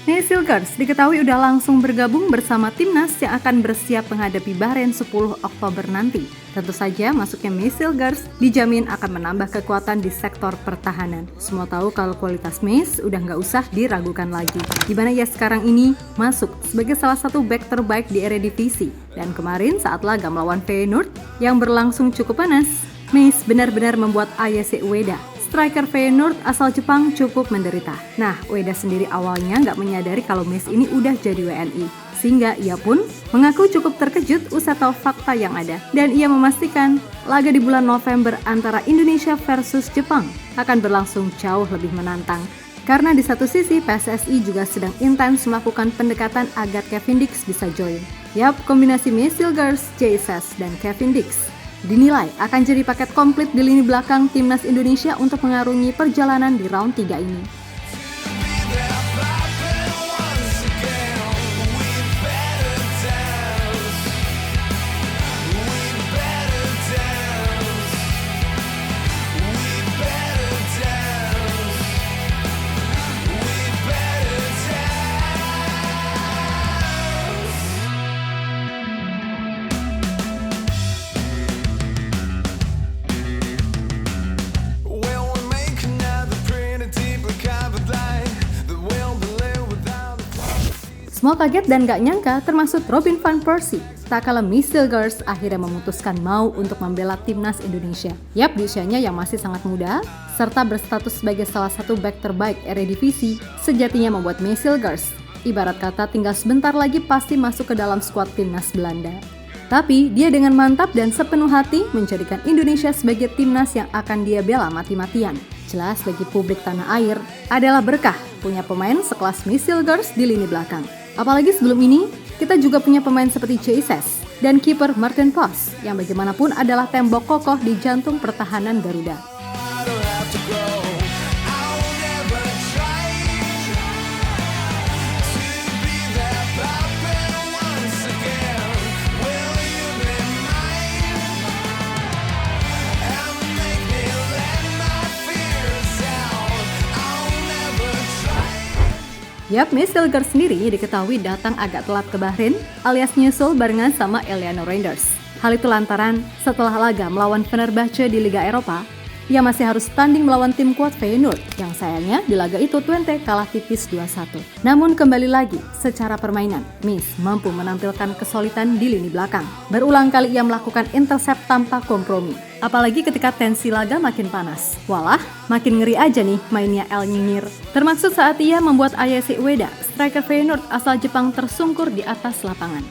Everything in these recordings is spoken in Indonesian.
Mayfield Girls diketahui udah langsung bergabung bersama timnas yang akan bersiap menghadapi Bahrain 10 Oktober nanti. Tentu saja masuknya Mayfield Girls dijamin akan menambah kekuatan di sektor pertahanan. Semua tahu kalau kualitas Mace udah nggak usah diragukan lagi. Di mana ia sekarang ini masuk sebagai salah satu back terbaik di Eredivisie. Dan kemarin saat laga melawan Feyenoord yang berlangsung cukup panas, Mace benar-benar membuat AYC Ueda, striker Feyenoord asal Jepang, cukup menderita. Nah, Ueda sendiri awalnya nggak menyadari kalau Mace ini udah jadi WNI. Sehingga ia pun mengaku cukup terkejut usai tahu fakta yang ada. Dan ia memastikan laga di bulan November antara Indonesia versus Jepang akan berlangsung jauh lebih menantang. Karena di satu sisi PSSI juga sedang intens melakukan pendekatan agar Kevin Dix bisa join. Yap, kombinasi Mayfield Girls, Jesus, dan Kevin Dix dinilai akan jadi paket komplit di lini belakang timnas Indonesia untuk mengarungi perjalanan di round 3 ini. Semua kaget dan gak nyangka termasuk Robin van Persie. Tak kalah Mayfield Girls akhirnya memutuskan mau untuk membela timnas Indonesia. Yap, di usianya yang masih sangat muda, serta berstatus sebagai salah satu back terbaik Eredivisie, sejatinya membuat Mayfield Girls ibarat kata tinggal sebentar lagi pasti masuk ke dalam skuad timnas Belanda. Tapi dia dengan mantap dan sepenuh hati menjadikan Indonesia sebagai timnas yang akan dia bela mati-matian. Jelas bagi publik tanah air adalah berkah punya pemain sekelas Mayfield Girls di lini belakang. Apalagi sebelum ini, kita juga punya pemain seperti Jesus dan kiper Martin Pos yang bagaimanapun adalah tembok kokoh di jantung pertahanan Garuda. Yap, Mayfield Girls sendiri diketahui datang agak telat ke Bahrain alias nyusul barengan sama Eleanor Reinders. Hal itu lantaran setelah laga melawan Fenerbahce di Liga Eropa, ia masih harus tanding melawan tim kuat Feyenoord yang sayangnya di laga itu Twente kalah tipis 2-1. Namun kembali lagi, secara permainan, Mace mampu menampilkan kesulitan di lini belakang. Berulang kali ia melakukan intercept tanpa kompromi. Apalagi ketika tensi laga makin panas. Walah, makin ngeri aja nih mainnya El Nyinyir. Termaksud saat ia membuat AYC Ueda, striker Feyenoord asal Jepang tersungkur di atas lapangan.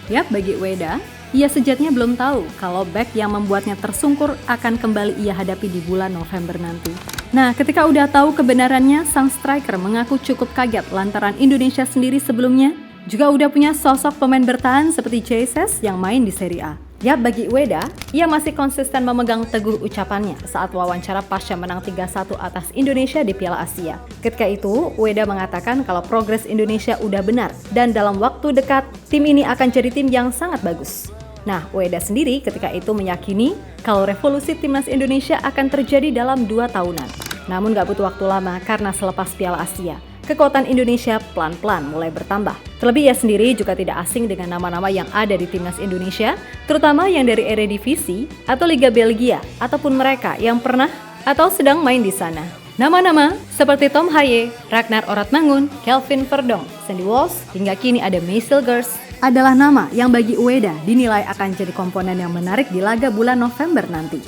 Yap, bagi Ueda, ia sejatinya belum tahu kalau back yang membuatnya tersungkur akan kembali ia hadapi di bulan November nanti. Nah, ketika udah tahu kebenarannya, sang striker mengaku cukup kaget lantaran Indonesia sendiri sebelumnya juga udah punya sosok pemain bertahan seperti Jesus yang main di Serie A. Yap, bagi Ueda, ia masih konsisten memegang teguh ucapannya saat wawancara pasca menang 3-1 atas Indonesia di Piala Asia. Ketika itu, Ueda mengatakan kalau progres Indonesia udah benar dan dalam waktu dekat, tim ini akan jadi tim yang sangat bagus. Nah, Ueda sendiri ketika itu meyakini kalau revolusi timnas Indonesia akan terjadi dalam 2 tahunan. Namun gak butuh waktu lama karena selepas Piala Asia, kekuatan Indonesia pelan-pelan mulai bertambah. Terlebih ia sendiri juga tidak asing dengan nama-nama yang ada di timnas Indonesia, terutama yang dari Eredivisie atau Liga Belgia, ataupun mereka yang pernah atau sedang main di sana. Nama-nama seperti Tom Haye, Ragnar Oratmangun, Kelvin Verdonk, Sandy Walsh, hingga kini ada Mayfield Girls, adalah nama yang bagi Ueda dinilai akan jadi komponen yang menarik di laga bulan November nanti.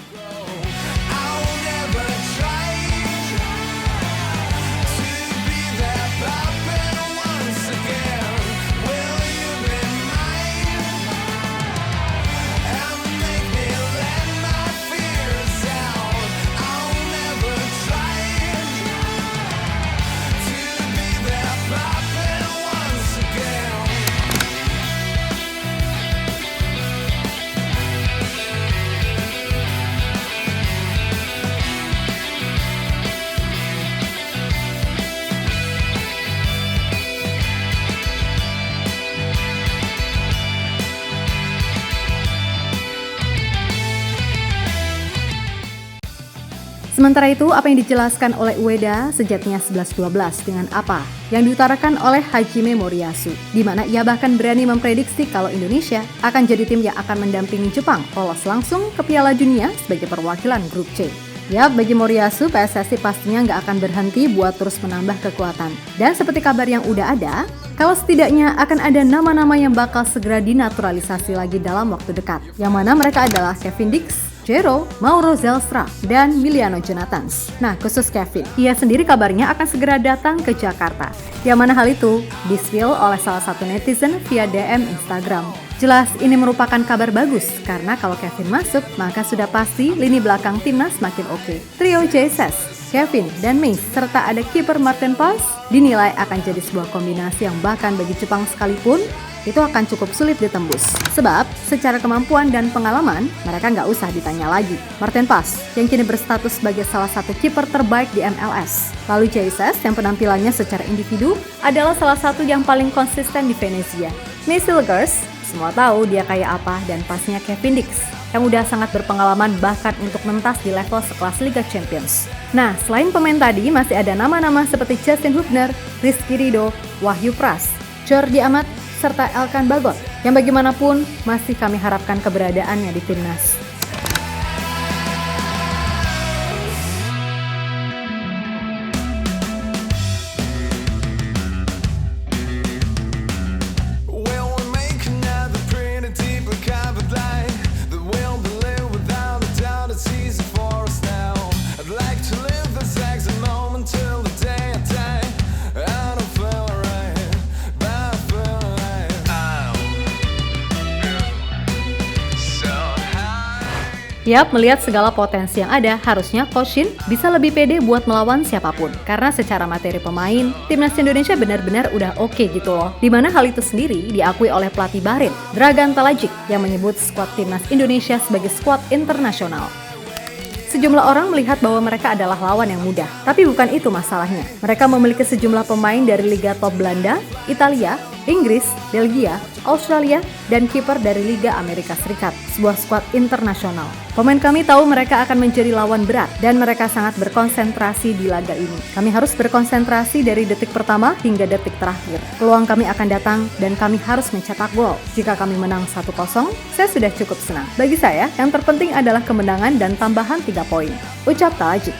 Sementara itu, apa yang dijelaskan oleh Ueda sejatinya 11-12 dengan apa yang diutarakan oleh Hajime Moriyasu, di mana ia bahkan berani memprediksi kalau Indonesia akan jadi tim yang akan mendampingi Jepang lolos langsung ke Piala Dunia sebagai perwakilan grup C. Yap, bagi Moriyasu, PSSI pastinya nggak akan berhenti buat terus menambah kekuatan. Dan seperti kabar yang udah ada, kalau setidaknya akan ada nama-nama yang bakal segera dinaturalisasi lagi dalam waktu dekat. Yang mana mereka adalah Kevin Dix, Jero, Mauro Zelstra, dan Miliano Jonathans. Nah, khusus Kevin, ia sendiri kabarnya akan segera datang ke Jakarta. Yang mana hal itu di-spill oleh salah satu netizen via DM Instagram. Jelas ini merupakan kabar bagus, karena kalau Kevin masuk, maka sudah pasti lini belakang timnas makin oke. Trio Jesus, Kevin, dan Mace, serta ada kiper Martin Paz, dinilai akan jadi sebuah kombinasi yang bahkan bagi Jepang sekalipun, itu akan cukup sulit ditembus. Sebab, secara kemampuan dan pengalaman, mereka nggak usah ditanya lagi. Martin Paz, yang kini berstatus sebagai salah satu kiper terbaik di MLS. Lalu Jesus, yang penampilannya secara individu, adalah salah satu yang paling konsisten di Venezia. Mace Silgers, semua tahu dia kayak apa, dan pastinya Kevin Dix, yang udah sangat berpengalaman bahkan untuk mentas di level sekelas Liga Champions. Nah, selain pemain tadi, masih ada nama-nama seperti Justin Hubner, Rizky Ridho, Wahyu Pras, Jordi Amat, serta Elkan Bagot, yang bagaimanapun masih kami harapkan keberadaannya di timnas. Yap, melihat segala potensi yang ada, harusnya Coach Shin bisa lebih pede buat melawan siapapun. Karena secara materi pemain, timnas Indonesia benar-benar udah oke gitu loh. Dimana hal itu sendiri diakui oleh pelatih Bahrain, Dragan Talajic, yang menyebut skuad timnas Indonesia sebagai skuad internasional. Sejumlah orang melihat bahwa mereka adalah lawan yang mudah, tapi bukan itu masalahnya. Mereka memiliki sejumlah pemain dari Liga Top Belanda, Italia, Inggris, Belgia, Australia, dan kiper dari Liga Amerika Serikat, sebuah skuad internasional. Pemain kami tahu mereka akan menjadi lawan berat, dan mereka sangat berkonsentrasi di laga ini. Kami harus berkonsentrasi dari detik pertama hingga detik terakhir. Peluang kami akan datang, dan kami harus mencetak gol. Jika kami menang 1-0, saya sudah cukup senang. Bagi saya, yang terpenting adalah kemenangan dan tambahan 3 poin. Ucap Talajic.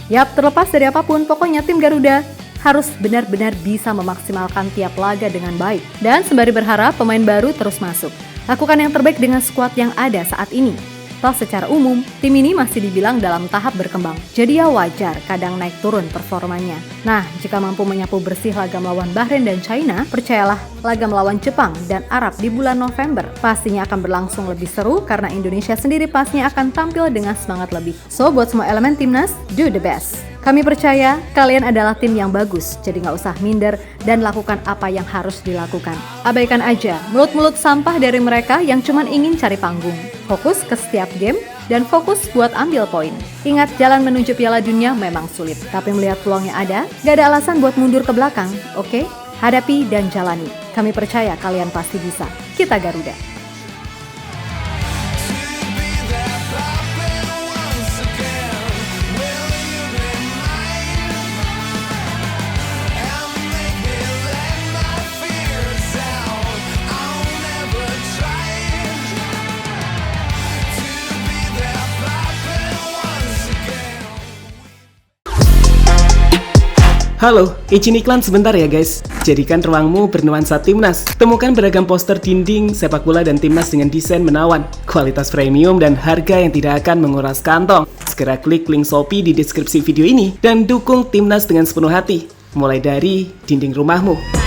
Yap, terlepas dari apapun, pokoknya tim Garuda harus benar-benar bisa memaksimalkan tiap laga dengan baik. Dan sembari berharap pemain baru terus masuk. Lakukan yang terbaik dengan skuad yang ada saat ini. Toh secara umum, tim ini masih dibilang dalam tahap berkembang. Jadi ya wajar kadang naik turun performanya. Nah, jika mampu menyapu bersih laga melawan Bahrain dan China, percayalah, laga melawan Jepang dan Arab di bulan November pastinya akan berlangsung lebih seru karena Indonesia sendiri pastinya akan tampil dengan semangat lebih. So, buat semua elemen timnas, do the best. Kami percaya kalian adalah tim yang bagus, jadi nggak usah minder dan lakukan apa yang harus dilakukan. Abaikan aja mulut-mulut sampah dari mereka yang cuman ingin cari panggung. Fokus ke setiap game dan fokus buat ambil poin. Ingat, jalan menuju Piala Dunia memang sulit, tapi melihat peluangnya ada, gak ada alasan buat mundur ke belakang, oke? Hadapi dan jalani. Kami percaya kalian pasti bisa. Kita Garuda. Halo, izin iklan sebentar ya guys. Jadikan ruangmu bernuansa timnas. Temukan beragam poster dinding, sepak bola dan timnas dengan desain menawan, kualitas premium dan harga yang tidak akan menguras kantong. Segera klik link Shopee di deskripsi video ini dan dukung timnas dengan sepenuh hati. Mulai dari dinding rumahmu.